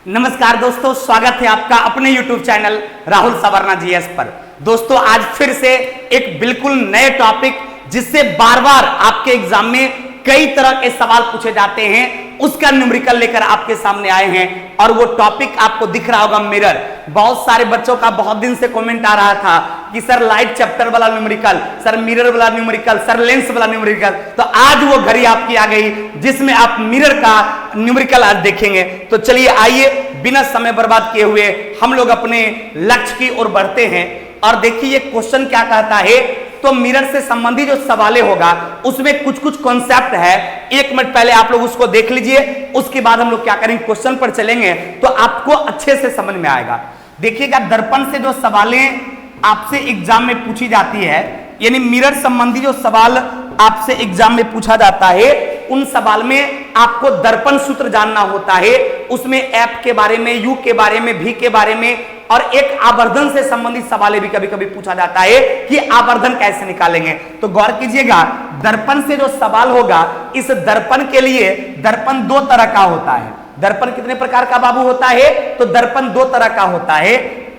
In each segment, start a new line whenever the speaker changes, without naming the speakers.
नमस्कार दोस्तों, स्वागत है आपका अपने YouTube channel Rahul Savarna GS पर। दोस्तों आज फिर से एक बिल्कुल नए टॉपिक जिससे बार बार आपके एग्जाम में कई तरह के सवाल पूछे जाते हैं उसका न्यूमेरिकल लेकर आपके सामने आए हैं। और वो टॉपिक आपको दिख रहा होगा मिरर। बहुत सारे बच्चों का बहुत दिन से कमेंट आ रहा था कि सर लाइट चैप्टर वाला न्यूमेरिकल, सर मिरर वाला न्यूमेरिकल, सर लेंस वाला न्यूमेरिकल। तो आज वो घड़ी आपकी आ गई जिसमें आप मिरर का न्यूमेरिकल आज देखेंगे। तो चलिए आइए बिना समय बर्बाद किए हुए हम लोग अपने लक्ष्य की ओर बढ़ते हैं। और देखिए क्वेश्चन क्या कहता है। तो मिरर से संबंधित जो सवालें होगा उसमें कुछ कुछ कॉन्सेप्ट है। एक मिनट पहले आप लोग उसको देख लीजिए, उसके बाद हम लोग क्या करेंगे क्वेश्चन पर चलेंगे तो आपको अच्छे से समझ में आएगा। देखिएगा दर्पण से जो सवालें आपसे एग्जाम में पूछी जाती है, यानी मिरर संबंधी जो सवाल आपसे एग्जाम में पूछा जाता है उन सवाल में आपको दर्पण सूत्र जानना होता है। उसमें एफ के बारे में, यू के बारे में, भी के बारे में और एक आवर्धन से संबंधित सवालें भी कभी कभी पूछा जाता है कि आवर्धन कैसे निकालेंगे। तो गौर कीजिएगा दर्पण से जो सवाल होगा, इस दर्पण के लिए दर्पण दो तरह का होता है। दर्पण कितने प्रकार का बाबू होता है? तो दर्पण दो तरह का होता है।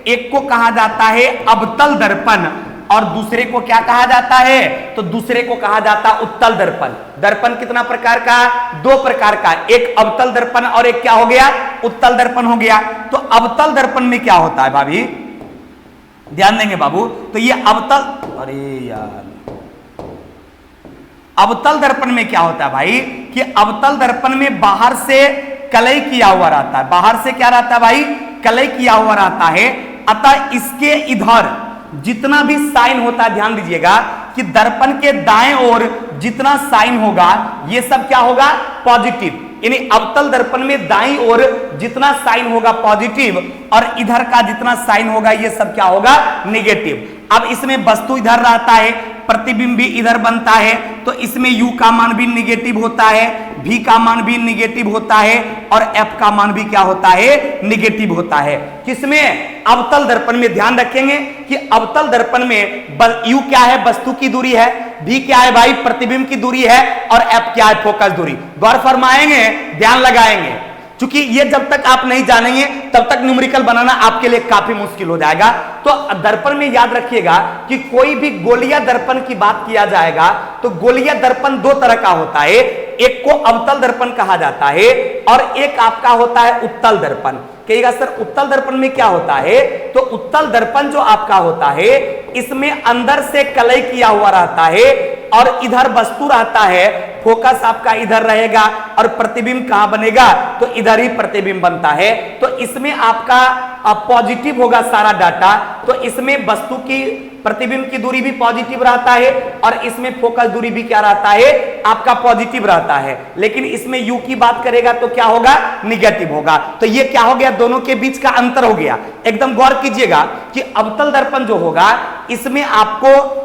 एक को कहा जाता है अवतल दर्पण और दूसरे को क्या कहा जाता है? तो दूसरे को कहा जाता है उत्तल दर्पण। दर्पण कितना प्रकार का? दो प्रकार का, एक अवतल दर्पण और एक क्या हो गया? उत्तल दर्पण हो गया। तो अवतल दर्पण में क्या होता है भाभी? ध्यान देंगे बाबू। तो ये अवतल, अरे यार, अवतल दर्पण में क्या होता है भाई कि अवतल दर्पण में बाहर से कलई किया हुआ रहता है। बाहर से क्या रहता है भाई? कलई किया हुआ रहता है। अतः इसके इधर जितना भी साइन होता है, ध्यान दीजिएगा कि दर्पण के दाएं ओर जितना साइन होगा ये सब क्या होगा? पॉजिटिव। यानी अवतल दर्पण में दाईं ओर जितना साइन होगा पॉजिटिव और इधर का जितना साइन होगा ये सब क्या होगा? नेगेटिव। अब इसमें वस्तु इधर रहता है, प्रतिबिंब भी इधर बनता है, तो इसमें u का मान भी निगेटिव होता है, v का मान भी निगेटिव होता है और f का मान भी क्या होता है? निगेटिव होता है। किसमें? अवतल दर्पण में। ध्यान रखेंगे कि अवतल दर्पण में u क्या है? वस्तु की दूरी है, v क्या है भाई? प्रतिबिंब की दूरी है और f क्या है? फोकस दूरी। गौर फरमाएंगे, ध्यान लगाएंगे, क्योंकि ये जब तक आप नहीं जानेंगे तब तक न्यूमेरिकल बनाना आपके लिए काफी मुश्किल हो जाएगा। तो दर्पण में याद रखिएगा कि कोई भी गोलीय दर्पण की बात किया जाएगा तो गोलीय दर्पण दो तरह का होता है। एक को अवतल दर्पण कहा जाता है और एक आपका होता है उत्तल दर्पण। कहिएगा सर उत्तल दर्पण में क्या होता है? तो उत्तल दर्पण जो आपका होता है इसमें अंदर से कलई किया हुआ रहता है और इधर वस्तु रहता है, फोकस आपका इधर रहेगा और प्रतिबिंब कहां बनेगा? तो इधर ही प्रतिबिंब बनता है। तो इसमें आपका पॉजिटिव होगा सारा डाटा। तो इसमें वस्तु की प्रतिबिंब की दूरी भी पॉजिटिव रहता है और इसमें फोकस दूरी भी क्या रहता है? आपका पॉजिटिव रहता है। लेकिन इसमें u की बात करेगा तो क्या होगा? निगेटिव होगा। तो ये क्या हो गया? दोनों के बीच का अंतर हो गया। एकदम गौर कीजिएगा कि अवतल दर्पण जो होगा इसमें आपको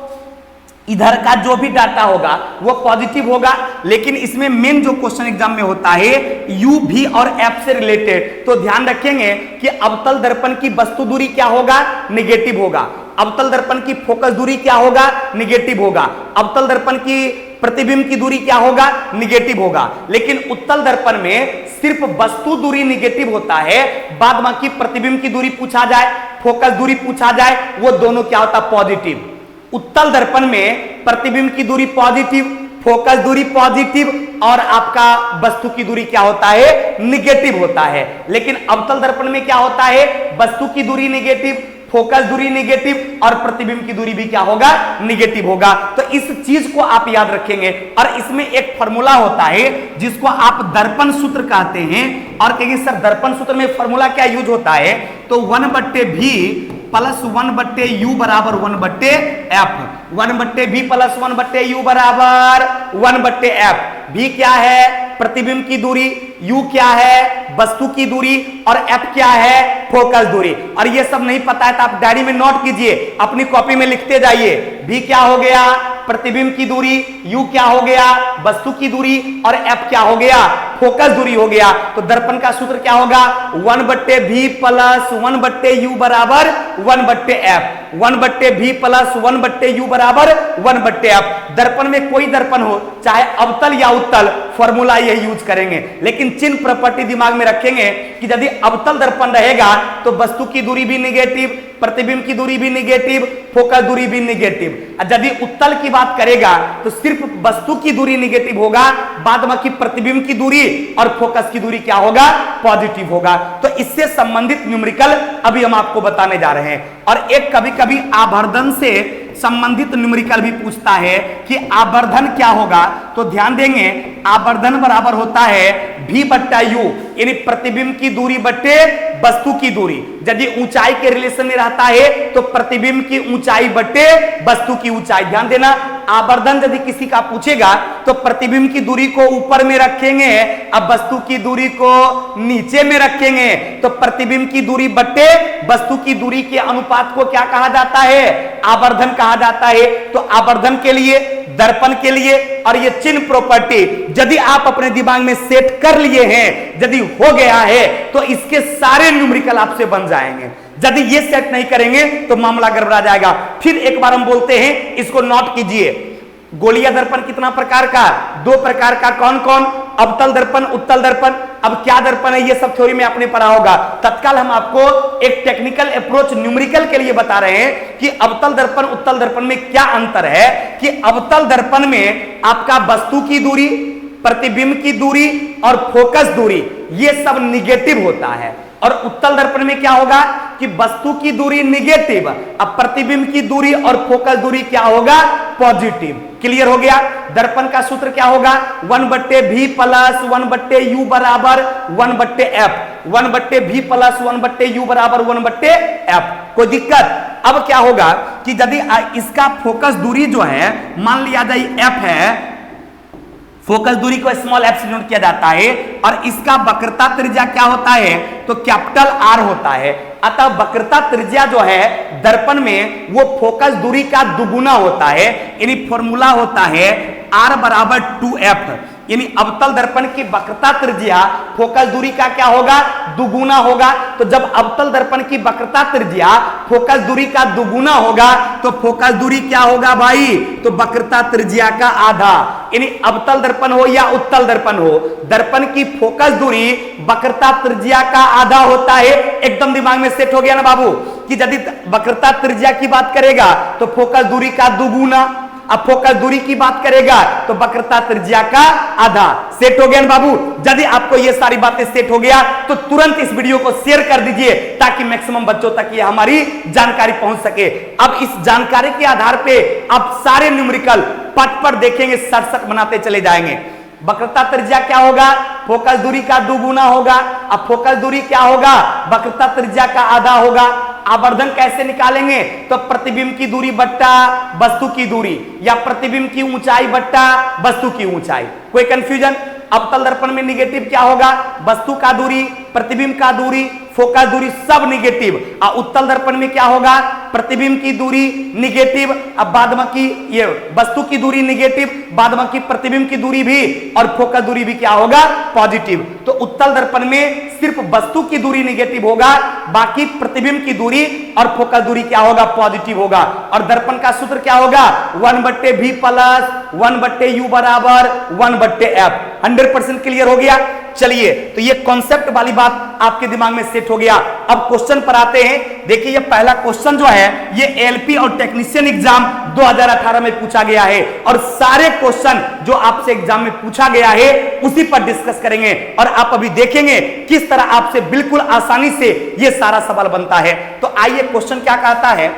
इधर का जो भी डाटा होगा वो पॉजिटिव होगा, लेकिन इसमें मेन जो क्वेश्चन एग्जाम में होता है u, v और f से रिलेटेड। तो ध्यान रखेंगे कि अवतल दर्पण की वस्तु दूरी क्या होगा? निगेटिव होगा। अवतल दर्पण की फोकस दूरी क्या होगा? निगेटिव होगा। अवतल दर्पण की प्रतिबिंब की दूरी क्या होगा? निगेटिव होगा। लेकिन उत्तल दर्पण में सिर्फ वस्तु दूरी निगेटिव होता है, बाद बाकी प्रतिबिंब की दूरी पूछा जाए, फोकस दूरी पूछा जाए, वो दोनों क्या होता? पॉजिटिव। उत्तल दर्पण में प्रतिबिंब की दूरी पॉजिटिव, फोकस दूरी पॉजिटिव और आपका वस्तु की दूरी क्या होता है? निगेटिव होता है। लेकिन अवतल दर्पण में क्या होता है? वस्तु की दूरी निगेटिव, फोकस दूरी निगेटिव और प्रतिबिंब की दूरी भी क्या होगा? निगेटिव होगा। तो इस चीज को आप याद रखेंगे। और इसमें एक फॉर्मूला होता है जिसको आप दर्पण सूत्र कहते हैं। और कहेंगे सर दर्पण सूत्र में फॉर्मूला क्या यूज होता है? तो 1/v प्लस 1/u बराबर 1/f। 1/v प्लस 1/u बराबर 1/f। v क्या है? प्रतिबिंब की दूरी, u क्या है? वस्तु की दूरी और f क्या है? फोकस दूरी। और ये सब नहीं पता है तो आप डायरी में नोट कीजिए, अपनी कॉपी में लिखते जाइए। v क्या हो गया? प्रतिबिंब की दूरी, u क्या हो गया वस्तु की दूरी, और f क्या हो गया फोकस दूरी हो गया। तो दर्पण का सूत्र क्या होगा 1/v प्लस 1/u बराबर 1/f, 1/v प्लस 1/u बराबर 1/f। दर्पण में कोई दर्पण हो चाहे अवतल या उत्तल, फॉर्मूला यही यूज करेंगे, लेकिन चिन्ह प्रॉपर्टी दिमाग में रखेंगे कि यदि अवतल दर्पण रहेगा तो वस्तु की दूरी भी निगेटिव, प्रतिबिंब की दूरी भी निगेटिव, फोकस दूरी भी निगेटिव। यदि उत्तल की बात करेगा तो सिर्फ वस्तु की दूरी निगेटिव होगा, बाद बाकी प्रतिबिंब की दूरी और फोकस की दूरी क्या होगा पॉजिटिव होगा। तो इससे संबंधित न्यूमेरिकल अभी हम आपको बताने जा रहे हैं। और एक कभी कभी आवर्धन से संबंधित न्यूमेरिकल भी पूछता है कि आवर्धन क्या होगा, तो ध्यान देंगे आवर्धन बराबर होता है v/u, यानी प्रतिबिंब की दूरी बट्टे वस्तु की दूरी। यदि ऊंचाई के रिलेशन में रहता है तो प्रतिबिंब की ऊंचाई बट्टे वस्तु की ऊंचाई। ध्यान देना आवर्धन यदि किसी का पूछेगा तो प्रतिबिंब की दूरी को ऊपर में रखेंगे, अब वस्तु की दूरी को नीचे में रखेंगे, तो प्रतिबिंब की दूरी बट्टे वस्तु की दूरी के अनुपात को क्या कहा जाता है आवर्धन कहा जाता है। तो आवर्धन के लिए, दर्पण के लिए और ये चिन्ह प्रॉपर्टी यदि आप अपने दिमाग में सेट कर लिए हैं, यदि हो गया है तो इसके सारे न्यूमेरिकल आपसे बन जाएंगे। यदि ये सेट नहीं करेंगे तो मामला गड़बड़ा जाएगा। फिर एक बार हम बोलते हैं, इसको नोट कीजिए। गोलीय दर्पण कितना प्रकार का, दो प्रकार का, कौन कौन, अवतल दर्पण, उत्तल दर्पण। अब क्या दर्पण है ये सब थ्योरी में आपने पढ़ा होगा। तत्काल हम आपको एक टेक्निकल अप्रोच न्यूमेरिकल के लिए बता रहे हैं कि अवतल दर्पण उत्तल दर्पण में क्या अंतर है। कि अवतल दर्पण में आपका वस्तु की दूरी, प्रतिबिंब की दूरी और फोकस दूरी ये सब निगेटिव होता है, और उत्तल दर्पण में क्या होगा कि वस्तु की दूरी निगेटिव, अब प्रतिबिंब की दूरी और फोकस दूरी क्या होगा पॉजिटिव। क्लियर हो गया। दर्पण का सूत्र क्या होगा 1/v प्लस 1/u बराबर 1/f, 1/v प्लस 1/u बराबर 1/f। कोई दिक्कत। अब क्या होगा कि यदि इसका फोकस दूरी जो है मान लिया जाए f है, फोकस दूरी को स्मॉल f से नोट किया जाता है, और इसका वक्रता त्रिज्या क्या होता है तो कैपिटल R होता है। अतः वक्रता त्रिज्या जो है दर्पण में वो फोकस दूरी का दुगुना होता है, यानी फॉर्मूला होता है R बराबर 2f, यानी अवतल दर्पण की वक्रता त्रिज्या फोकस दूरी का क्या होगा दुगुना होगा। तो जब अवतल दर्पण की वक्रता त्रिज्या फोकस दूरी का दुगुना होगा तो फोकस दूरी क्या होगा भाई तो वक्रता त्रिज्या का आधा, यानी अवतल दर्पण हो या उत्तल दर्पण हो, दर्पण की फोकस दूरी वक्रता त्रिज्या का आधा होता है। एकदम दिमाग में सेट हो गया ना बाबू कि यदि वक्रता त्रिज्या की बात करेगा तो फोकस दूरी का दुगुना, अब फोकस दूरी की बात करेगा तो वक्रता त्रिज्या का आधा। सेट हो गया ना बाबू। यदि आपको ये सारी बातें सेट हो गया तो तुरंत इस वीडियो को शेयर कर दीजिए ताकि मैक्सिमम बच्चों तक ये हमारी जानकारी पहुंच सके। अब इस जानकारी के आधार पे आप सारे न्यूमेरिकल पट पर देखेंगे, सट बनाते चले जाएंगे। वक्रता त्रिज्या क्या होगा फोकस दूरी का दुगुना होगा, अब फोकस दूरी क्या होगा वक्रता त्रिज्या का आधा होगा। आवर्धन कैसे निकालेंगे तो प्रतिबिंब की दूरी बट्टा वस्तु की दूरी, या प्रतिबिंब की ऊंचाई बट्टा वस्तु की ऊंचाई। कोई कंफ्यूजन। अवतल दर्पण में निगेटिव क्या होगा वस्तु का दूरी, प्रतिबिंब का दूरी, फोकस दूरी सब निगेटिव। और उत्तल दर्पण में क्या होगा प्रतिबिंब की दूरी निगेटिव, अब बाद बाकी ये वस्तु की दूरी निगेटिव, बाद बाकी प्रतिबिंब की दूरी भी और फोकस दूरी भी क्या होगा पॉजिटिव। तो उत्तल दर्पण में सिर्फ वस्तु की दूरी निगेटिव होगा, बाकी प्रतिबिंब की दूरी और फोकस दूरी क्या होगा पॉजिटिव होगा। और दर्पण का सूत्र क्या होगा 1/v प्लस 1/u बराबर 1/f। 100% क्लियर हो गया। चलिए तो ये कॉन्सेप्ट वाली बात आपके दिमाग में सेट हो गया। अब क्वेश्चन पर आते हैं। देखिए ये पहला क्वेश्चन जो है ये एलपी और टेक्नीशियन एग्जाम 2018 में पूछा गया है, और सारे क्वेश्चन जो आपसे एग्जाम में पूछा गया है उसी पर डिस्कस करेंगे, और आप अभी देखेंगे किस तरह आपसे बिल्कुल आसानी से ये सारा सवाल बनता है। तो आइए क्वेश्चन क्या कहता है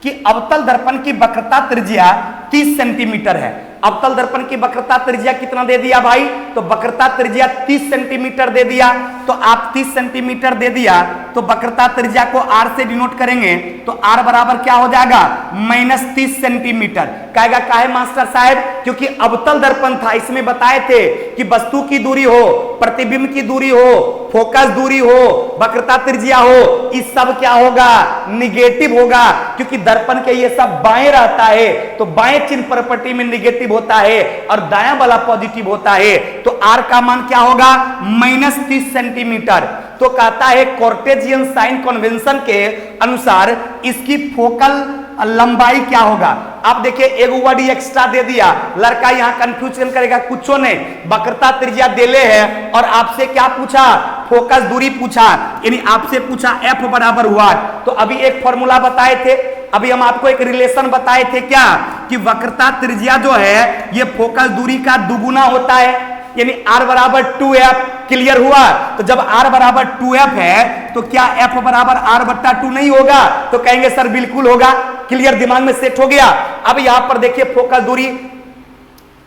कि अवतल दर्पण की वक्रता त्रिज्या 30 सेंटीमीटर है। अवतल दर्पण की वक्रता त्रिज्या कितना दे दिया भाई तो वक्रता त्रिज्या 30 सेंटीमीटर दे दिया। तो आप 30 सेंटीमीटर दे दिया तो वक्रता त्रिज्या को r से डिनोट करेंगे तो r बराबर क्या हो जाएगा -30 सेंटीमीटर। कहेगा काहे मास्टर साहब क्योंकि अवतल दर्पण था, इसमें बताए थे कि वस्तु की दूरी हो, प्रतिबिंब की दूरी हो, फोकस दूरी हो, वक्रता त्रिज्या हो, इस सब क्या होगा, निगेटिव होगा, क्योंकि दर्पण के ये सब बाएं रहता है, तो बाएं चिन्ह प्रॉपर्टी में निगेटिव होता है और दायां वाला पॉजिटिव होता है। तो आर का मान क्या होगा, -30 सेंटीमीटर। तो कहता है कार्टेशियन साइन कन्वेंशन के अनुसार इसकी फोकल लंबाई क्या होगा। आप देखिए एक वर्ड एक्स्ट्रा दे दिया, लड़का यहां कंफ्यूजन करेगा, कुछ नहीं, वक्रता त्रिज्या देले है और आपसे क्या पूछा, फोकस दूरी पूछा, यानी आपसे पूछा एफ बराबर हुआ। तो अभी एक फॉर्मूला बताए थे, अभी हम आपको एक रिलेशन बताए थे क्या, कि वक्रता त्रिज्या जो है ये फोकस दूरी का दुगुना होता है, यानी r बराबर 2f। क्लियर हुआ। तो जब r बराबर 2f है तो क्या f बराबर r बट्टा 2 नहीं होगा, तो कहेंगे सर बिल्कुल होगा। क्लियर, दिमाग में सेट हो गया। अब यहां पर देखिए फोकस दूरी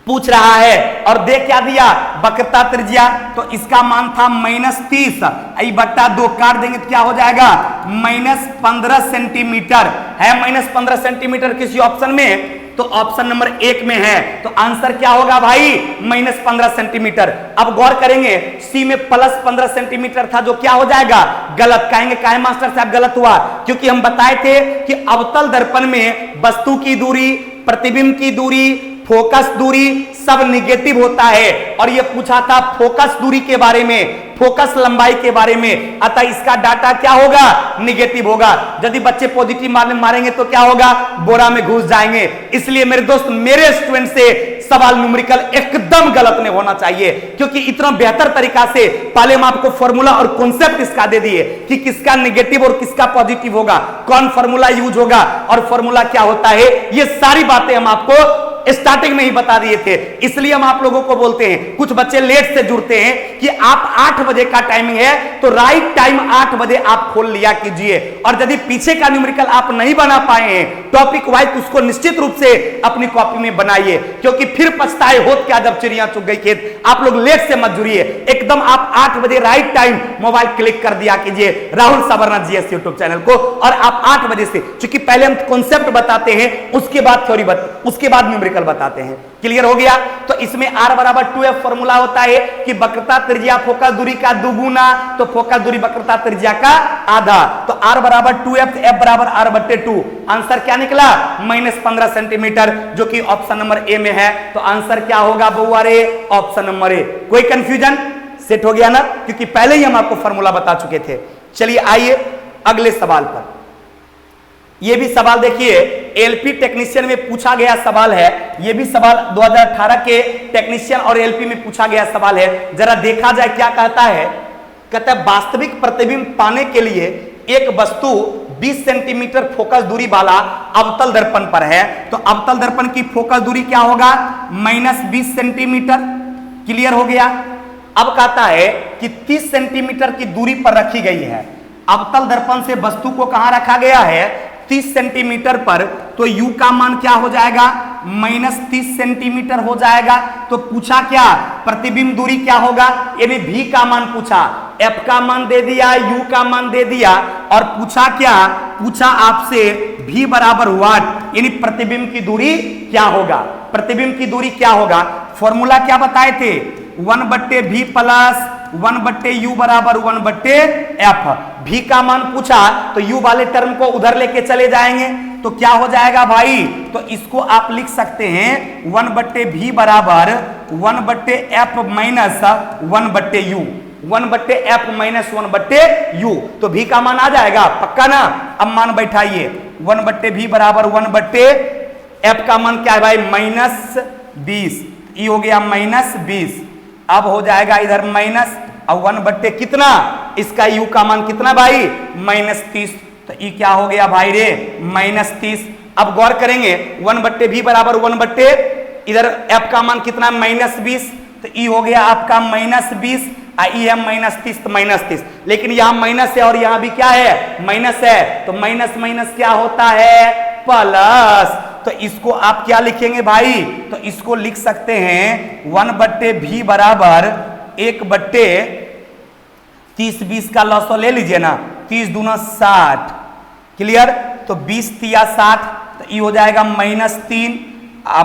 पूछ रहा है और दे क्या दिया, वक्रता त्रिज्या, तो इसका मान था -30, आई बट्टा 2 काट देंगे तो क्या हो जाएगा, -15 सेंटीमीटर है। -15 सेंटीमीटर किसी ऑप्शन में, तो ऑप्शन नंबर 1 में है, तो आंसर क्या होगा भाई, -15 सेंटीमीटर। अब गौर करेंगे सी में +15 सेंटीमीटर था, जो क्या हो जाएगा, गलत। कहेंगे काहे मास्टर साहब गलत हुआ, क्योंकि हम बताए थे कि अवतल दर्पण में वस्तु की दूरी, प्रतिबिंब की दूरी, फोकस दूरी सब निगेटिव होता है, और यह पूछा था फोकस दूरी के बारे में, फोकस लंबाई के बारे में, अतः इसका डाटा क्या होगा, निगेटिव होगा। यदि बच्चे पॉजिटिव मारेंगे तो क्या होगा, बोरा में घुस जाएंगे। इसलिए मेरे दोस्त, मेरे स्टूडेंट से सवाल न्यूमेरिकल एकदम गलत नहीं होना चाहिए, क्योंकि इतना बेहतर तरीका से पहले हम आपको फॉर्मूला और कॉन्सेप्ट इसका दे दिए कि किसका निगेटिव और किसका पॉजिटिव होगा, कौन फॉर्मूला यूज होगा और फॉर्मूला क्या होता है, ये सारी बातें हम आपको स्टार्टिंग में ही बता दिए थे। इसलिए हम आप लोगों को बोलते हैं, कुछ बच्चे लेट से जुड़ते हैं कि आप 8 बजे का टाइमिंग है तो राइट टाइम 8 बजे आप खोल लिया कीजिए, और यदि पीछे का न्यूमेरिकल आप नहीं बना पाए हैं टॉपिक वाइज, उसको निश्चित रूप से अपनी कॉपी में बनाइए, क्योंकि फिर पछताए होत क्या जब चिड़िया चुग गई खेत। आप लोग लेट से मत जुड़िए, एकदम आप 8 बजे राइट टाइम मोबाइल क्लिक कर दिया कीजिए राहुल साबरनाथ जीएस यूट्यूब चैनल को, और आप 8 बजे से, क्योंकि पहले हम कॉन्सेप्ट बताते हैं, उसके बाद थ्योरी उसके बाद न्यूमेरिकल बताते हैं। क्लियर हो गया। तो इसमें r बराबर 2f फॉर्मूला होता है कि वक्रता त्रिज्या फोकस दूरी का दुगुना, तो फोकस दूरी वक्रता त्रिज्या का आधा, तो r बराबर 2f, f बराबर r बट्टे 2। आंसर क्या निकला, -15 सेंटीमीटर, जो कि ऑप्शन नंबर ए में है। तो आंसर क्या होगा बउआ रे, ऑप्शन नंबर ए। कोई कंफ्यूजन, सेट हो गया ना, क्योंकि पहले ही हम आपको फॉर्मूला बता चुके थे। चलिए आइए अगले सवाल पर। यह भी सवाल देखिए एलपी टेक्नीशियन में पूछा गया सवाल है, यह भी सवाल 2018 के टेक्नीशियन और एलपी में पूछा गया सवाल है। जरा देखा जाए क्या कहता है। कहता है वास्तविक प्रतिबिंब पाने के लिए एक वस्तु 20 सेंटीमीटर फोकस दूरी वाला अवतल दर्पण पर है, तो अवतल दर्पण की फोकस दूरी क्या होगा, -20 सेंटीमीटर। क्लियर हो गया। अब कहता है कि 30 सेंटीमीटर की दूरी पर रखी गई है। अवतल दर्पण से वस्तु को कहां रखा गया है, 30 सेंटीमीटर पर, तो u का मान क्या हो जाएगा, -30 सेंटीमीटर हो जाएगा। तो पूछा क्या, प्रतिबिंब दूरी क्या होगा, यानी v का मान पूछा, f का मान दे दिया, u का मान दे दिया, और पूछा क्या, पूछा आपसे v बराबर व्हाट, यानी प्रतिबिंब की दूरी क्या होगा। प्रतिबिंब की दूरी क्या होगा, फॉर्मूला क्या बताए थे, 1/v प्लस 1/u बराबर 1/f। v का मान पूछा तो u वाले टर्म को उधर लेके चले जाएंगे, तो क्या हो जाएगा भाई, तो इसको आप लिख सकते हैं 1/v बराबर 1/f minus 1/u, 1/f minus 1/u। तो v का मान आ जाएगा पक्का ना। अब मान बैठाइए, 1/v बराबर 1/f का मान क्या है भाई, -20, ये हो गया -20। अब हो जाएगा इधर माइनस, और 1/, कितना, इसका u का मान कितना भाई, -30, तो ये क्या हो गया भाई रे, -30। अब गौर करेंगे 1/v बराबर 1/, इधर f का मान कितना, -20, तो ये हो गया आपका -20, ये है -30, तो -30। लेकिन यहाँ माइनस है और यहाँ भी क्या है, माइनस है, तो माइनस माइनस क्या होता है, प्लस। तो इसको आप क्या लिखेंगे भाई, तो इसको लिख सकते हैं 1/v बराबर 1/30, 20 का लॉस ले लीजिए ना, 30 दूना 60। क्लियर। तो 20 तिया 60, तो ये हो जाएगा -3,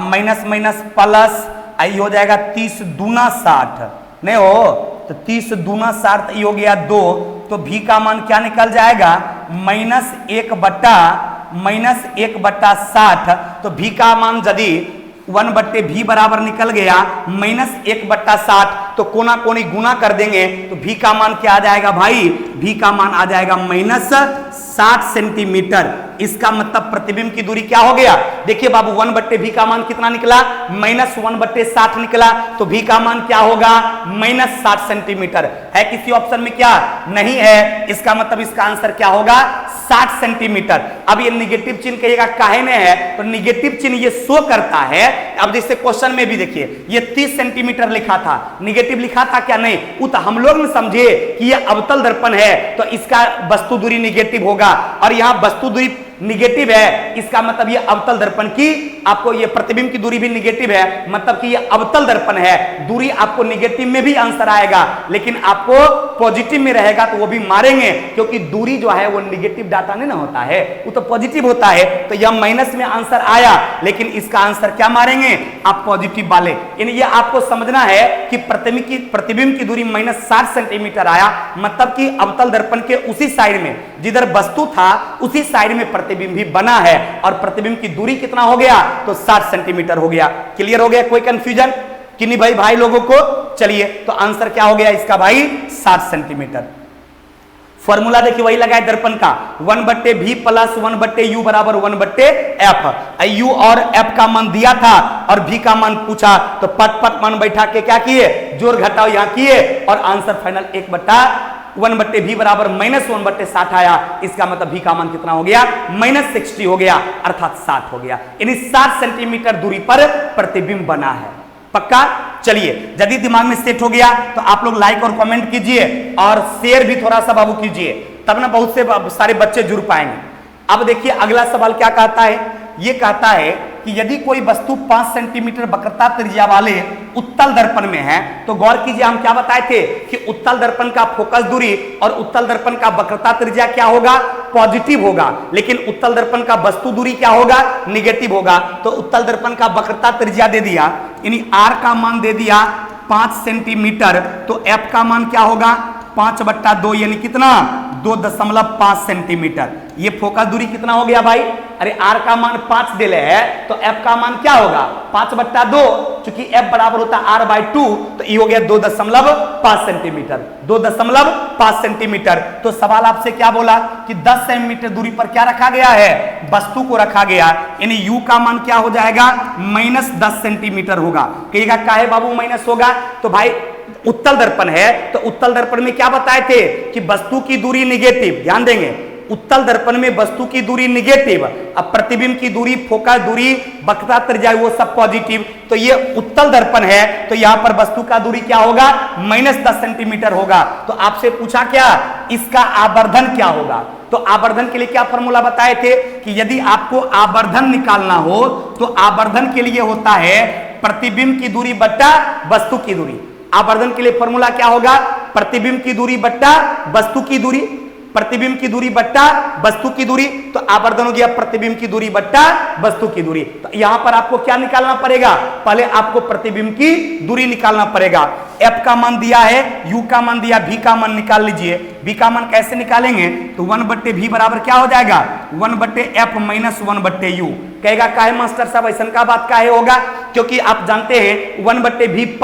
माइनस माइनस प्लस, ये हो जाएगा 30 दूना 60, नहीं हो तो 30 दूना 60, ये हो गया 2, तो भी का मान क्या निकल जाएगा, -1/60। तो भी का मान यदि 1/v बराबर निकल गया -1/60, तो कोना कोनी गुना कर देंगे तो भी का मान क्या आ जाएगा भाई, भी का मान आ जाएगा -60 सेंटीमीटर। इसका मतलब प्रतिबिंब की दूरी क्या हो गया, देखिए बाबू 1/v का मान कितना निकला, -1/60 निकला, तो भी का मान क्या होगा, -60 सेंटीमीटर। है किसी ऑप्शन में क्या, नहीं है, इसका मतलब इसका आंसर क्या होगा, 60 सेंटीमीटर। अब ये निगेटिव चिन्ह कहिएगा काहे में है, तो निगेटिव चिन्ह ये शो करता है, अब जैसे क्वेश्चन में भी देखिए ये 30 सेंटीमीटर लिखा था, निगेटिव लिखा था क्या, नहीं, वो तो हम लोग ने समझे कि ये अवतल दर्पण है तो इसका वस्तु दूरी निगेटिव होगा, और यहां वस्तु दूरी निगेटिव है, इसका मतलब ये अवतल दर्पण की आपको ये प्रतिबिंब की दूरी भी निगेटिव है, मतलब कि ये अवतल दर्पण है, दूरी आपको निगेटिव में भी आंसर आएगा, लेकिन आपको पॉजिटिव में रहेगा तो वो भी मारेंगे, क्योंकि दूरी जो है वो निगेटिव डाटा नहीं ना होता है, वो तो पॉजिटिव होता है। तो यह माइनस में आंसर आया, लेकिन इसका आंसर क्या मारेंगे आप, पॉजिटिव वाले। यानी ये आपको समझना है कि प्रतिबिंब की दूरी -60 सेंटीमीटर आया, मतलब कि अवतल दर्पण के उसी साइड में जिधर वस्तु था उसी साइड में प्रतिबिंब भी बना है, और प्रतिबिंब की दूरी कितना हो गया, तो 60 सेंटीमीटर हो गया। क्लियर हो गया, कोई कंफ्यूजन कि नहीं भाई लोगों को। चलिए तो आंसर क्या हो गया इसका भाई, 60 सेंटीमीटर। फॉर्मूला देखिए वही लगाए दर्पण का, 1/v + 1/u बराबर 1/f। u और f का मान दिया था और v का मान पूछा, तो पट मान बैठा के क्या किए, जोड़ घटाओ यहां किए, और आंसर फाइनल 1/v बराबर -1/60 आया। इसका मतलब v का मान कितना हो गया, -60 हो गया, अर्थात 60 हो गया। यानी 60 सेंटीमीटर दूरी पर प्रतिबिंब बना है। पक्का। चलिए यदि दिमाग में सेट हो गया तो आप लोग लाइक और कमेंट कीजिए और शेयर भी थोड़ा सा बाबू कीजिए, तब ना बहुत से सारे बच्चे जुड़ पाएंगे। अब देखिए अगला सवाल क्या कहता है, ये कहता है कि यदि कोई वस्तु 5 सेंटीमीटर वक्रता त्रिज्या वाले उत्तल दर्पण में है, तो गौर कीजिए हम क्या बताए थे कि उत्तल दर्पण का फोकस दूरी और उत्तल दर्पण का वक्रता त्रिज्या क्या होगा, पॉजिटिव होगा, लेकिन उत्तल दर्पण का वस्तु दूरी क्या होगा, निगेटिव होगा। तो उत्तल दर्पण का वक्रता त्रिज्या दे दिया, यानी r का मान दे दिया 5 सेंटीमीटर, तो f का मान क्या होगा 5/2, यानी कितना 2.5 सेंटीमीटर। ये फोकस दूरी कितना हो गया भाई, अरे r का मान 5 दिले है तो f का मान क्या होगा 5/2, चूंकि f बराबर होता है r/2, तो ये हो गया 2.5 सेंटीमीटर, 2.5 सेंटीमीटर। तो सवाल आपसे क्या बोला कि 10 सेंटीमीटर दूरी पर क्या रखा गया है, वस्तु को रखा गया, यानी u का मान क्या हो जाएगा -10 सेंटीमीटर होगा। कहिएगा काहे बाबू माइनस होगा, तो भाई उत्तल दर्पण है तो उत्तल दर्पण में क्या बताए थे कि वस्तु की दूरी निगेटिव, ध्यान देंगे उत्तल दर्पण में वस्तु की दूरी निगेटिव, अब प्रतिबिंब की दूरी, फोकस दूरी, वक्रता त्रिज्या वो सब पॉजिटिव। तो ये उत्तल दर्पण है तो यहां पर वस्तु का दूरी क्या होगा -10 सेंटीमीटर होगा। तो आपसे पूछा क्या, इसका आवर्धन क्या होगा, तो आवर्धन के लिए क्या फॉर्मूला बताए थे कि यदि आपको आवर्धन निकालना हो तो आवर्धन के लिए होता है प्रतिबिंब की दूरी बट्टा वस्तु की दूरी। आवर्धन के लिए फॉर्मूला क्या होगा, प्रतिबिंब की दूरी बट्टा वस्तु की दूरी, प्रतिबिंब की दूरी बट्टा वस्तु की दूरी। तो आवर्धन हो गया प्रतिबिंब की दूरी बट्टा वस्तु की दूरी। तो यहां पर आपको क्या निकालना पड़ेगा, पहले आपको प्रतिबिंब की दूरी निकालना पड़ेगा। f का मान दिया है, u का मान दिया, v का मान निकाल लीजिए। v का मान कैसे निकालेंगे, तो 1/v बराबर क्या हो जाएगा 1/f - 1/u। कहेगा काहे मास्टर साहब ऐसा का बात काहे होगा, क्योंकि आप जानते हैं 1/v +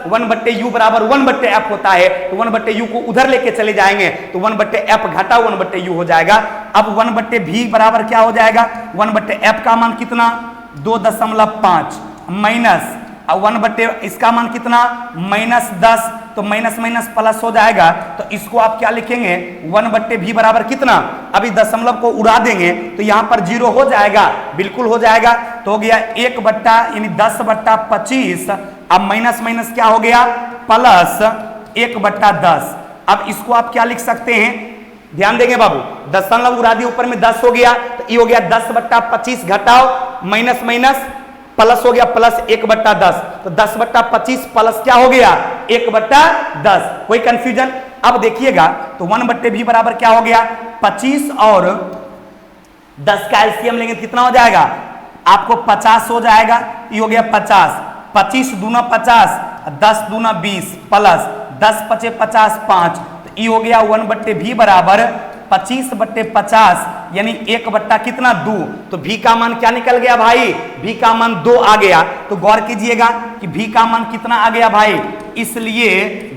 1/u बराबर 1/f होता है, तो 1/u को उधर लेके चले जाएंगे तो 1/f घटा 1/u हो जाएगा। अब 1/v बराबर क्या हो जाएगा, 1/f का मान कितना 2.5 माइनस 1/, इसका मान कितना -10, तो माइनस प्लस हो जाएगा। तो इसको आप क्या लिखेंगे 1/v बराबर कितना, अभी दशमलव को उड़ा देंगे तो यहां पर 0 हो जाएगा, बिल्कुल हो जाएगा। तो हो गया 1 यानी 10/25, अब माइनस क्या हो गया प्लस 1/10। अब इसको आप क्या लिख सकते हैं, ध्यान देंगे बाबू, दशमलव उड़ा दिए ऊपर में 10 हो गया, तो ये हो गया 10/25 घटाओ माइनस प्लस हो गया प्लस 1/10, तो 10/25 प्लस क्या हो गया 1/10। कोई कंफ्यूजन, अब देखिएगा तो 1/v बराबर क्या हो गया 25 और 10 का एलसीएम लेंगे कितना हो जाएगा आपको 50 हो जाएगा, ये हो गया 50, 25 दूना 50, 10 दूना 20 प्लस 10 पचे 50 5, तो ई हो गया 1/v बराबर 25/50 यानी 1 बट्टा कितना 2। तो v का मान क्या निकल गया भाई, v का मान 2 आ गया। तो गौर कीजिएगा कि v का मान कितना आ गया भाई, इसलिए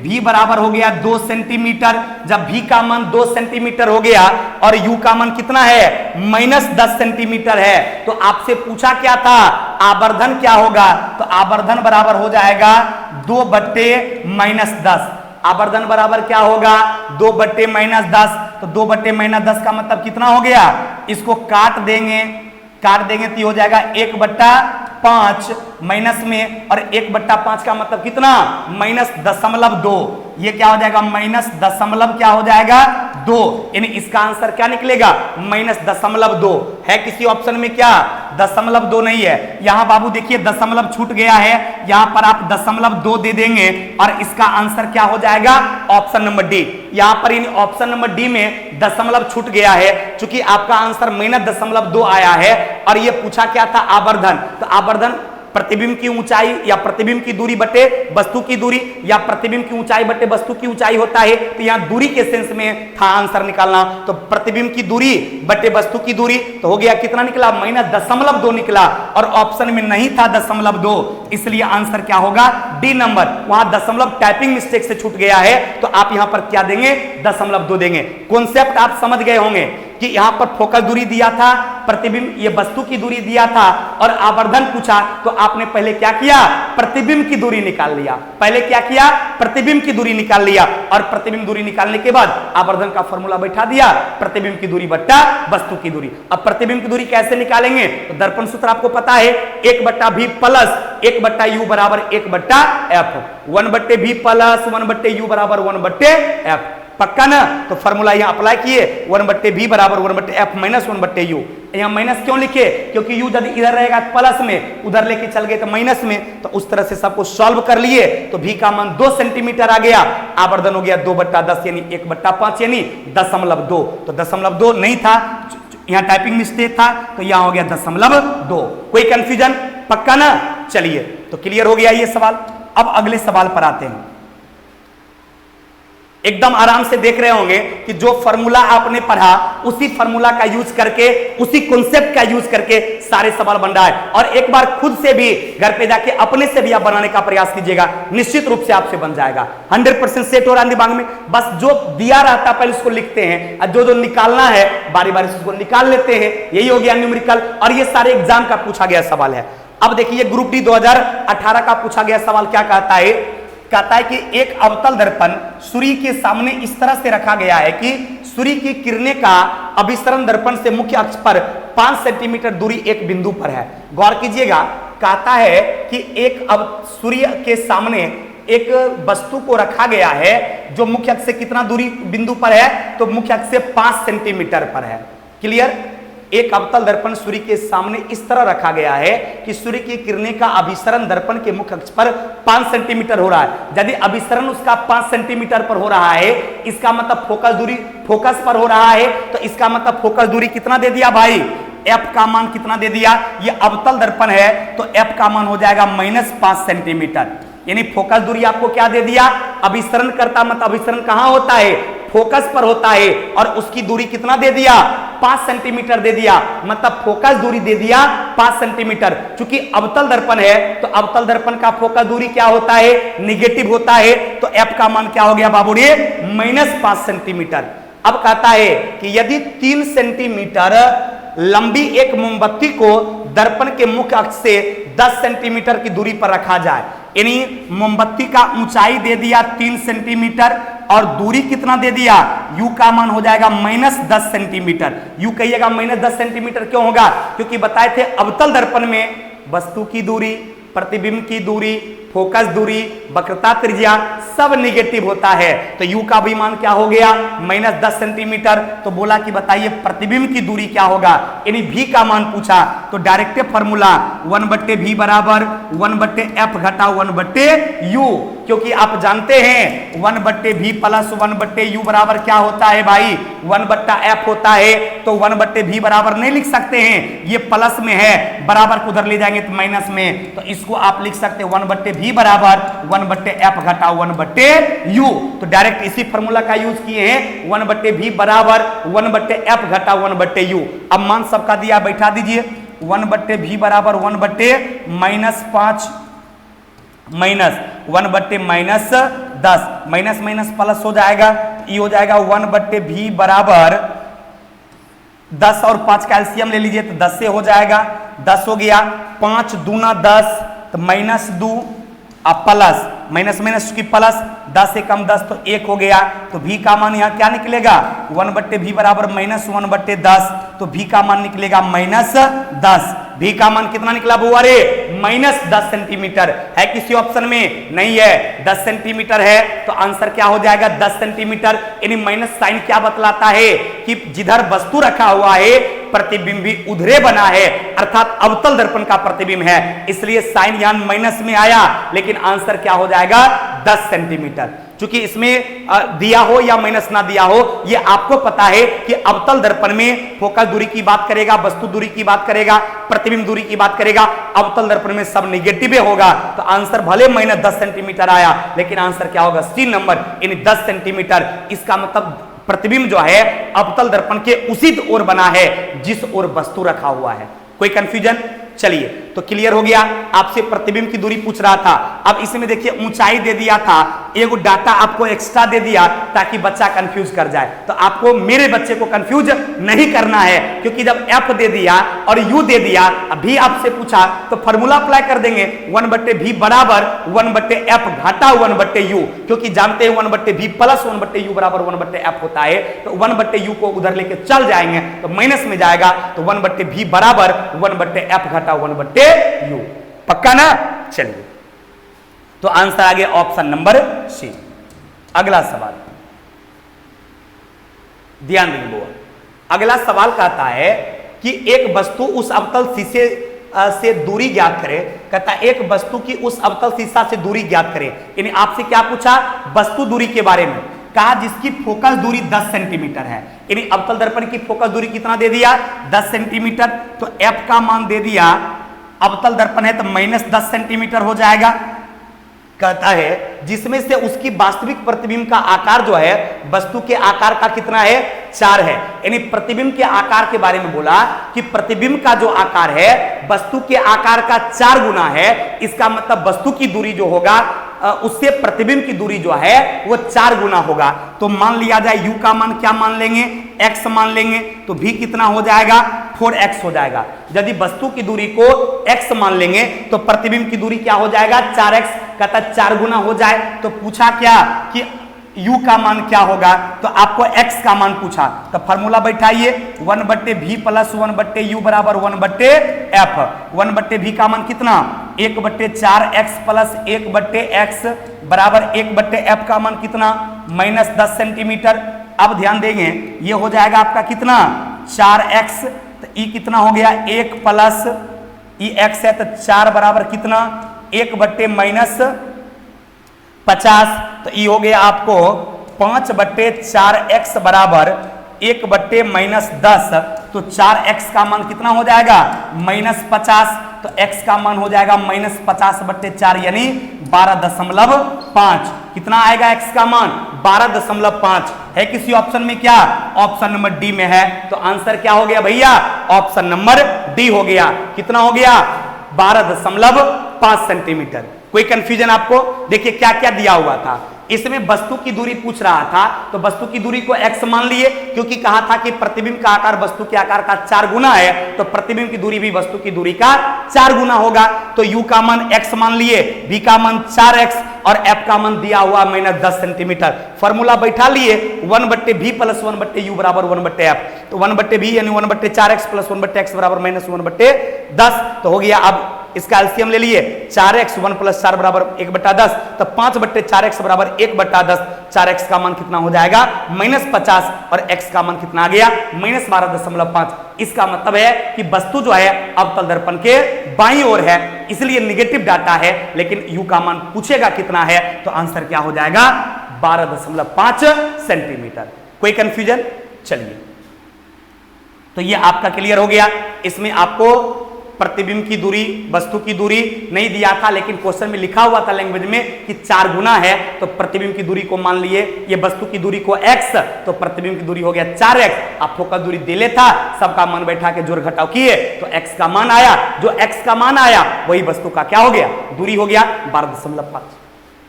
v बराबर हो गया 2 सेंटीमीटर। जब v का मान 2 सेंटीमीटर हो गया और u का मान कितना है -10 सेंटीमीटर है, तो आपसे पूछा क्या था आवर्धन क्या होगा, तो आवर्धन बराबर हो जाएगा 2/-10। आवर्धन बराबर क्या होगा 2/-10। तो 2/-10 का मतलब कितना हो गया, इसको काट देंगे तो हो जाएगा 1/5 माइनस में, और 1/5 का मतलब कितना -0.2। ये क्या हो जाएगा -0.2 क्या हो जाएगा 2, यानी इसका आंसर क्या निकलेगा -0.2 है। किसी ऑप्शन में क्या 0.2 नहीं है, यहां बाबू देखिए दशमलव छूट गया है, यहां पर आप 0.2 दे देंगे और इसका आंसर क्या हो जाएगा ऑप्शन नंबर डी। यहां पर इन ऑप्शन नंबर डी में दशमलव छूट गया है, चूंकि आपका आंसर -0.2 आया है और ये पूछा क्या था आवर्धन। तो आवर्धन प्रतिबिंब की ऊंचाई या प्रतिबिंब की दूरी बटे वस्तु की दूरी या प्रतिबिंब की ऊंचाई बटे वस्तु की ऊंचाई होता है। तो यहां दूरी के सेंस में था आंसर निकालना, तो प्रतिबिंब की दूरी बटे वस्तु की दूरी, तो हो गया कितना निकला -0.2 निकला, और ऑप्शन में नहीं था 0.2, इसलिए आंसर क्या होगा डी नंबर। वहां दशमलव टाइपिंग मिस्टेक से छूट गया है, तो आप यहां पर क्या देंगे 0.2 देंगे। कॉन्सेप्ट आप समझ गए होंगे कि यहां पर फोकस दूरी दिया था, प्रतिबिंब ये वस्तु की दूरी दिया था और आवर्धन पूछा, तो आपने पहले क्या किया प्रतिबिंब की दूरी निकाल लिया। पहले क्या किया प्रतिबिंब की दूरी निकाल लिया, और प्रतिबिंब दूरी निकालने के बाद आवर्धन का फॉर्मूला बैठा दिया, प्रतिबिंब की दूरी बट्टा वस्तु की दूरी। अब प्रतिबिंब की दूरी कैसे निकालेंगे, तो दर्पण सूत्र आपको पता है 1/v प्लस 1/u बराबर 1/f, 1/v प्लस 1/u बराबर 1/f। पक्का ना, तो फॉर्मूला यहां अप्लाई किए 1/v बराबर 1/f माइनस 1/u। यहां माइनस क्यों लिखे, क्योंकि u यदि इधर रहेगा प्लस में, उधर लेके चल गए तो माइनस में, तो उस तरह से सबको सॉल्व कर लिए। तो v का मान 2 सेंटीमीटर आ गया, आवर्धन हो गया 2/10 यानी 1/5 यानी 0.2। तो 0.2 नहीं था, यहां टाइपिंग मिस्टेक था, तो यहां हो गया 0.2। कोई कंफ्यूजन, पक्का ना। चलिए तो क्लियर हो गया ये सवाल। अब अगले सवाल पर आते हैं। एकदम आराम से देख रहे होंगे कि जो फॉर्मूला आपने पढ़ा उसी फॉर्मूला का यूज करके, उसी कॉन्सेप्ट का यूज करके सारे सवाल बन रहा है। और एक बार खुद से भी घर पे जाके अपने से भी आप बनाने का प्रयास कीजिएगा, निश्चित रूप से आपसे बन जाएगा। 100% सेट हो रहा है दिमाग में। बस जो दिया रहता है पहले उसको लिखते हैं, और जो निकालना है बारी बारी से उसको निकाल लेते हैं। यही हो गया न्यूमेरिकल, और ये सारे एग्जाम का पूछा गया सवाल है। अब देखिए ग्रुप डी 2018 का पूछा गया सवाल क्या कहता है कि एक अवतल दर्पण सूर्य के सामने इस तरह से रखा गया है कि सूर्य की किरणें का अभिसरण दर्पण से मुख्य अक्ष पर 5 सेंटीमीटर दूरी एक बिंदु पर है। गौर कीजिएगा, कहता है कि सूर्य के सामने एक वस्तु को रखा गया है जो मुख्य अक्ष से कितना दूरी बिंदु पर है, तो मुख्य अक्ष से 5 सेंटीमीटर पर है। क्लियर। एक अवतल दर्पण सूर्य के सामने इस तरह रखा गया है कि सूर्य की किरणें का अभिसरण दर्पण के मुख्य अक्ष पर 5 सेंटीमीटर हो रहा है। यदि अभिसरण उसका 5 सेंटीमीटर पर हो रहा है, इसका मतलब फोकस दूरी फोकस पर हो रहा है, तो इसका मतलब फोकस दूरी कितना दे दिया भाई, f का मान कितना दे दिया। ये अवतल दर्पण है तो f का मान हो जाएगा -5 सेंटीमीटर। यानी फोकस दूरी आपको क्या दे दिया, अभिसरण करता मतलब अभिसरण कहां होता है, फोकस पर होता है, और उसकी दूरी कितना दे दिया 5 सेंटीमीटर दे दिया, मतलब फोकस दूरी दे दिया 5 सेंटीमीटर। चूंकि अवतल दर्पण है तो अवतल दर्पण का फोकस दूरी क्या होता है, निगेटिव होता है, तो f का मान क्या हो गया बाबू रे -5 सेंटीमीटर। अब कहता है कि यदि 3 सेंटीमीटर लंबी एक मोमबत्ती को दर्पण के मुख्य अक्ष से 10 सेंटीमीटर की दूरी पर रखा जाए, यानी मोमबत्ती का ऊंचाई दे दिया 3 सेंटीमीटर और दूरी कितना दे दिया, u का मान हो जाएगा -10 सेंटीमीटर। u कहिएगा -10 सेंटीमीटर क्यों होगा, क्योंकि बताए थे अवतल दर्पण में वस्तु की दूरी, प्रतिबिंब की दूरी, फोकस दूरी, वक्रता त्रिज्या सब निगेटिव होता है, तो u का भी मान क्या हो गया -10 सेंटीमीटर। तो बोला कि बताइए प्रतिबिंब की दूरी क्या होगा, यानी v का मान पूछा, तो डायरेक्ट फॉर्मूला 1/v बराबर 1/f घटा 1/u, क्योंकि आप जानते हैं 1/v प्लस 1/u बराबर क्या होता है भाई 1/f होता है, तो 1/v बराबर नहीं लिख सकते हैं, ये प्लस में है, बराबर को उधर ले जाएंगे तो माइनस में, तो इसको आप लिख सकते हैं 1/v भी बराबर 1/f घटा 1/u। तो डायरेक्ट इसी फॉर्मूला का यूज किए हैं, 1/v बराबर 1/f घटा 1/u। अब मान सबका दिया, बैठा दीजिए। 1/v बराबर 1/-5 माइनस 1/-10, माइनस माइनस प्लस हो जाएगा, ये हो जाएगा 1/v बराबर 10 और 5 का एलसीएम ले लीजिए तो 10 से हो जाएगा, 10 हो गया, 5 दूना 10 तो -2 अब प्लस माइनस माइनस की प्लस, 10 से कम 10 तो 1 हो गया। तो v का मान यहाँ क्या निकलेगा, 1/v बराबर -1/10, तो v का मान निकलेगा -10। v का मान कितना निकला बुआरे, -10 सेंटीमीटर। है किसी ऑप्शन में, नहीं है, 10 सेंटीमीटर है, तो आंसर क्या हो जाएगा 10 सेंटीमीटर। यानी माइनस साइन क्या बतलाता है कि जिधर वस्तु रखा हुआ है प्रतिबिंब भी उधरे बना है, अर्थात अवतल दर्पण का प्रतिबिंब है, इसलिए साइन यहां माइनस में आया, लेकिन आंसर क्या हो जाएगा 10 सेंटीमीटर। क्योंकि इसमें दिया हो या माइनस ना दिया हो, ये आपको पता है कि अवतल दर्पण में फोकस दूरी की बात करेगा, वस्तु दूरी की बात करेगा, प्रतिबिंब दूरी की बात करेगा, अवतल दर्पण में सब निगेटिव होगा। तो आंसर भले -10 सेंटीमीटर आया, लेकिन आंसर क्या होगा, सी नंबर, यानी 10 सेंटीमीटर। इसका मतलब प्रतिबिंब जो है अवतल दर्पण के उसी ओर बना है जिस ओर वस्तु रखा हुआ है। कोई कंफ्यूजन? चलिए, तो क्लियर हो गया। आपसे प्रतिबिंब की दूरी पूछ रहा था, अब इसमें देखिए ऊंचाई दे दिया था, एगो डाटा आपको एक्स्ट्रा दे दिया ताकि बच्चा कंफ्यूज कर जाए। तो आपको मेरे बच्चे को कंफ्यूज नहीं करना है, क्योंकि जब f दे दिया और u दे दिया, अभी आपसे पूछा तो फॉर्मूला अप्लाई कर देंगे, 1/v बराबर 1/f घटा 1/u, क्योंकि जानते हैं 1/v प्लस 1/u बराबर 1/f होता है। तो 1/u को उधर लेके चल जाएंगे तो माइनस में जाएगा, तो 1/v बराबर 1/f घटा 1/u। पक्का ना? चलिए, तो आंसर आ गया ऑप्शन नंबर सी। अगला सवाल ध्यान देंगे। अगला सवाल कहता है कि एक वस्तु उस अवतल शीशे से दूरी ज्ञात करे। कहता है एक वस्तु की उस अवतल शीशा से दूरी ज्ञात करे। यानी आपसे क्या पूछा, वस्तु दूरी के बारे में। कहा जिसकी फोकस दूरी 10 सेंटीमीटर है, यानी अवतल दर्पण की फोकस दूरी कितना दे दिया, 10 सेंटीमीटर। तो f का मान दे दिया, अवतल दर्पण है तो -10 सेंटीमीटर हो जाएगा। कहता है जिसमें से उसकी वास्तविक प्रतिबिंब का आकार जो है वस्तु के आकार का कितना है, 4 है। यानी प्रतिबिंब के आकार के बारे में बोला कि प्रतिबिंब का जो आकार है वस्तु के आकार का 4 गुना है। इसका मतलब वस्तु की दूरी जो होगा उससे प्रतिबिंब की दूरी जो है वो 4 गुना होगा। तो मान लिया जाए u का मान क्या मान लेंगे, x मान लेंगे, तो v कितना हो जाएगा, 4x हो जाएगा। यदि वस्तु की दूरी को x मान लेंगे तो प्रतिबिंब की दूरी क्या हो जाएगा, 4x। कहता 4 गुना हो जाए, तो पूछा क्या कि u का मान क्या होगा, तो आपको x का मान पूछा। तो फॉर्मूला बैठाइए, 1/v प्लस 1/u बराबर 1/f। 1/v का मान कितना, 1/4x प्लस 1/x बराबर 1/f का मान कितना, -10 सेंटीमीटर। अब ध्यान देंगे, ये हो जाएगा आपका कितना, 4x। तो ई कितना हो गया, 1 प्लस ई x है तो 4 बराबर कितना, 1/-50। तो ये हो गया आपको 5/4x बराबर 1/-10। तो 4x का मान कितना हो जाएगा, -50। तो x का मान हो जाएगा -50/4 यानी 12.5। कितना आएगा x का मान, 12.5। है किसी ऑप्शन में क्या, ऑप्शन नंबर डी में है। तो आंसर क्या हो गया भैया, ऑप्शन नंबर डी हो गया। कितना हो गया, 12.5 सेंटीमीटर। कोई कंफ्यूजन आपको? देखिए क्या क्या दिया हुआ था इसमें, वस्तु की दूरी पूछ रहा था, तो वस्तु की दूरी को x मान लिए, क्योंकि कहा था कि प्रतिबिंब का आकार वस्तु के आकार का 4 गुना है, तो प्रतिबिंब की दूरी भी वस्तु की दूरी का 4 गुना होगा। तो u का मान x मान लिए, v का मान 4x और f का मान दिया हुआ -10 सेंटीमीटर। फॉर्मूला बैठा लिए, 1/v प्लस 1/u बराबर 1/f। तो 1/v यानी 1/4x प्लस 1/x बराबर -1/10। तो हो गया। अब इसका एलसीएम ले लिए, 4x 1 + 4 बराबर 1/10। तो 5/4x बराबर 1/10। 4x का मान कितना हो जाएगा, -50 और x का मान कितना आ गया, -12.5। इसका मतलब है कि वस्तु जो है अवतल दर्पण के बाईं ओर है, इसलिए निगेटिव डाटा है, लेकिन u का मान पूछेगा कितना है, तो आंसर क्या हो जाएगा, 12.5 सेंटीमीटर। कोई कंफ्यूजन? चलिए, तो ये आपका क्लियर हो गया। इसमें आपको प्रतिबिंब की दूरी, वस्तु की दूरी नहीं दिया था, लेकिन क्वेश्चन में लिखा हुआ था लैंग्वेज में कि 4 गुना है, तो प्रतिबिंब की दूरी को मान लिए ये वस्तु की दूरी को x, तो प्रतिबिंब की दूरी हो गया 4x। अब फोकस दूरी दिले था, सबका मान बैठा के जोड़ घटाव किए तो x का मान आया, जो x का मान आया वही वस्तु का क्या हो गया, दूरी हो गया 12.5।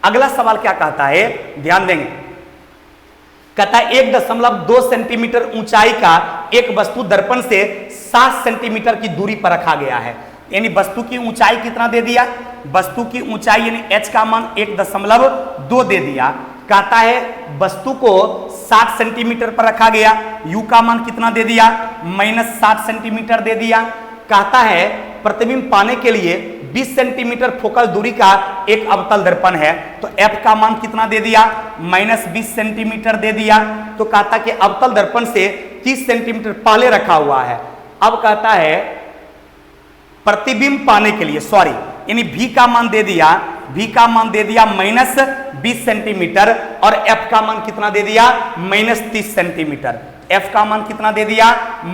अगला सवाल क्या कहता है, ध्यान देंगे, कहता है 1.2 सेंटीमीटर ऊंचाई का एक वस्तु दर्पण से 7 सेंटीमीटर की दूरी पर रखा गया है। यानी वस्तु की ऊंचाई कितना दे दिया, वस्तु की ऊंचाई यानी h का मान 1.2 दे दिया। कहता है वस्तु को 60 सेंटीमीटर पर रखा गया, u का मान कितना दे दिया, -60 सेंटीमीटर दे दिया। कहता है प्रतिबिंब पाने के लिए 20 सेंटीमीटर फोकल दूरी का एक अवतल दर्पण है, तो f का मान कितना दे दिया, -20 सेंटीमीटर दे दिया। तो कहता कि अवतल दर्पण से 30 सेंटीमीटर पहले रखा हुआ है। अब कहता है प्रतिबिंब पाने के लिए, सॉरी यानी v का मान दे दिया, v का मान दे दिया -20 सेंटीमीटर और f का मान कितना दे दिया, -30 सेंटीमीटर। f का मान कितना दे दिया,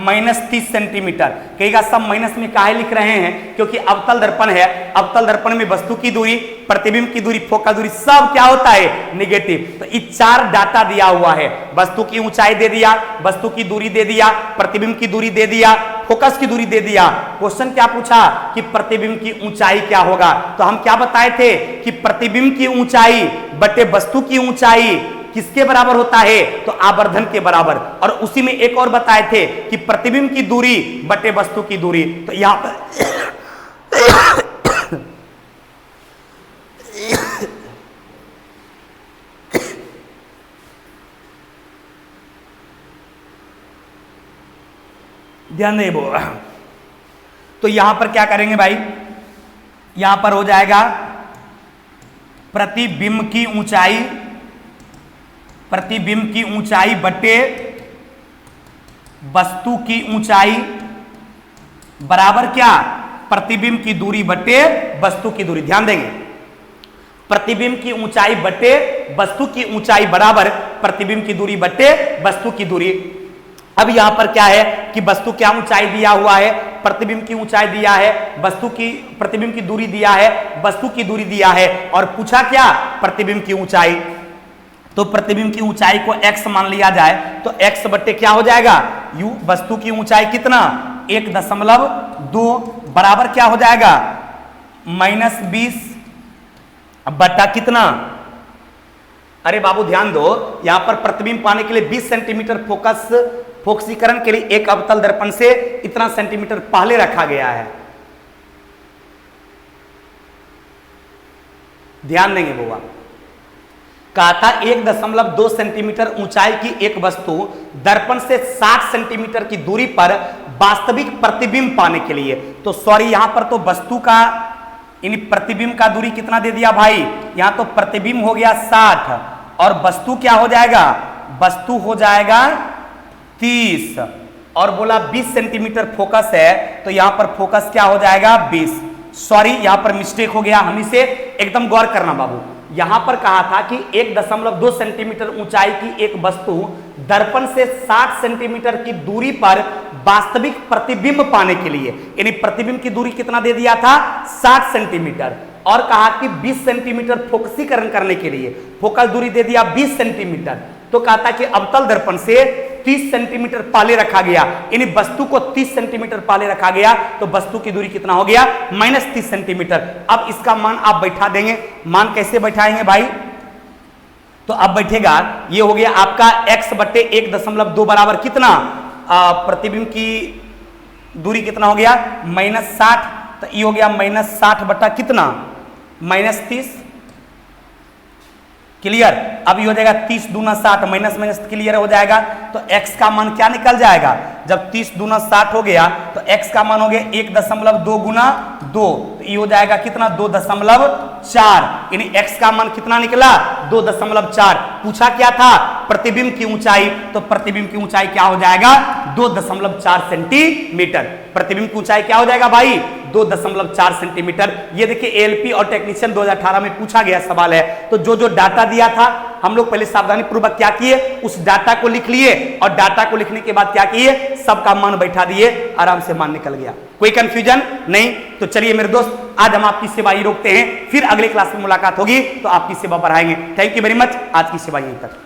-30 सेंटीमीटर। कहेगा सब माइनस में काहे लिख रहे हैं, क्योंकि अवतल दर्पण है, अवतल दर्पण में वस्तु की दूरी, प्रतिबिंब की दूरी, फोकल दूरी सब क्या होता है, नेगेटिव। तो ये 4 डाटा दिया हुआ है, वस्तु की ऊंचाई दे दिया, वस्तु की दूरी दे दिया, प्रतिबिंब की दूरी दे दिया, फोकस की दूरी दे दिया। क्वेश्चन क्या पूछा कि प्रतिबिंब की ऊंचाई क्या होगा, तो हम क्या बताए थे कि प्रतिबिंब की ऊंचाई बटे वस्तु की ऊंचाई किसके बराबर होता है, तो आवर्धन के बराबर। और उसी में एक और बताए थे कि प्रतिबिंब की दूरी बटे वस्तु की दूरी। तो यहां पर ध्यान नहीं वो, तो यहां पर क्या करेंगे भाई, यहां पर हो जाएगा प्रतिबिंब की ऊंचाई, प्रतिबिंब की ऊंचाई बटे वस्तु की ऊंचाई बराबर क्या, प्रतिबिंब की दूरी बटे वस्तु की दूरी। ध्यान देंगे, प्रतिबिंब की ऊंचाई बटे वस्तु की ऊंचाई बराबर प्रतिबिंब की दूरी बटे वस्तु की दूरी। अब यहां पर क्या है कि वस्तु क्या ऊंचाई दिया हुआ है, प्रतिबिंब की ऊंचाई दिया है, वस्तु की प्रतिबिंब की दूरी दिया है, वस्तु की दूरी दिया है, और पूछा क्या, प्रतिबिंब की ऊंचाई। तो प्रतिबिंब की ऊंचाई को x मान लिया जाए तो x बट्टे क्या हो जाएगा, u, वस्तु की ऊंचाई कितना 1.2 बराबर क्या हो जाएगा, -20 बट्टा कितना, अरे बाबू ध्यान दो, यहां पर प्रतिबिंब पाने के लिए 20 सेंटीमीटर फोकसीकरण के लिए एक अवतल दर्पण से इतना सेंटीमीटर पहले रखा गया है। ध्यान देंगे बुआ, कहा था 1.2 सेंटीमीटर ऊंचाई की एक वस्तु दर्पण से 60 सेंटीमीटर की दूरी पर वास्तविक प्रतिबिंब पाने के लिए। तो सॉरी यहां पर तो वस्तु का यानी प्रतिबिंब का दूरी कितना दे दिया भाई, यहां तो प्रतिबिंब हो गया 60 और वस्तु क्या हो जाएगा, वस्तु हो जाएगा 30 और बोला 20 सेंटीमीटर फोकस है, तो यहां पर फोकस क्या हो जाएगा 20। सॉरी यहां पर मिस्टेक हो गया, हम इसे एकदम गौर करना बाबू। यहां पर कहा था कि 1.2 सेंटीमीटर ऊंचाई की एक वस्तु दर्पण से 60 सेंटीमीटर की दूरी पर वास्तविक प्रतिबिंब पाने के लिए, यानी प्रतिबिंब की दूरी कितना दे दिया था 60 सेंटीमीटर, और कहा कि 20 सेंटीमीटर फोकसीकरण करने के लिए फोकल दूरी दे दिया 20 सेंटीमीटर। तो कहा था कि अवतल दर्पण से 30 सेंटीमीटर पहले रखा गया, यानी वस्तु को 30 सेंटीमीटर पहले रखा गया, तो वस्तु की दूरी कितना हो गया -30 सेंटीमीटर। अब इसका मान आप बैठा देंगे, मान कैसे बैठाएंगे भाई, तो अब बैठेगा ये हो गया आपका x बट्टे 1.2 बराबर कितना, प्रतिबिंब की दूरी कितना हो गया -60, तो ये हो गया -60 बट्टा कितना -30। क्लियर, अब ये हो जाएगा 30 दूना 60, माइनस माइनस क्लियर हो जाएगा। तो x का मान क्या निकल जाएगा, जब 30 दूना 60 हो गया तो x का मान हो गया 1.2 गुना 2, तो ये हो जाएगा कितना 2.4, यानी x का मान कितना निकला 2.4। पूछा क्या था प्रतिबिंब की ऊंचाई, तो प्रतिबिंब की ऊंचाई क्या हो जाएगा 2.4 सेंटीमीटर। प्रतिबिंब की ऊंचाई क्या हो जाएगा भाई 2.4 सेंटीमीटर। ये देखिए एएलपी और टेक्नीशियन 2018 में पूछा गया सवाल है। तो जो जो डाटा दिया था हम लोग पहले सावधानी पूर्वक क्या किए, उस डाटा को लिख लिए और डाटा को लिखने के बाद क्या किए सबका मन बैठा दिए, आराम से मान निकल गया। कोई कंफ्यूजन नहीं? तो चलिए मेरे दोस्त, आज हम आपकी सेवा ही रोकते हैं, फिर अगले क्लास में मुलाकात होगी तो आपकी सेवा बढ़ाएंगे। थैंक यू वेरी मच, आज की सेवा यहीं तक।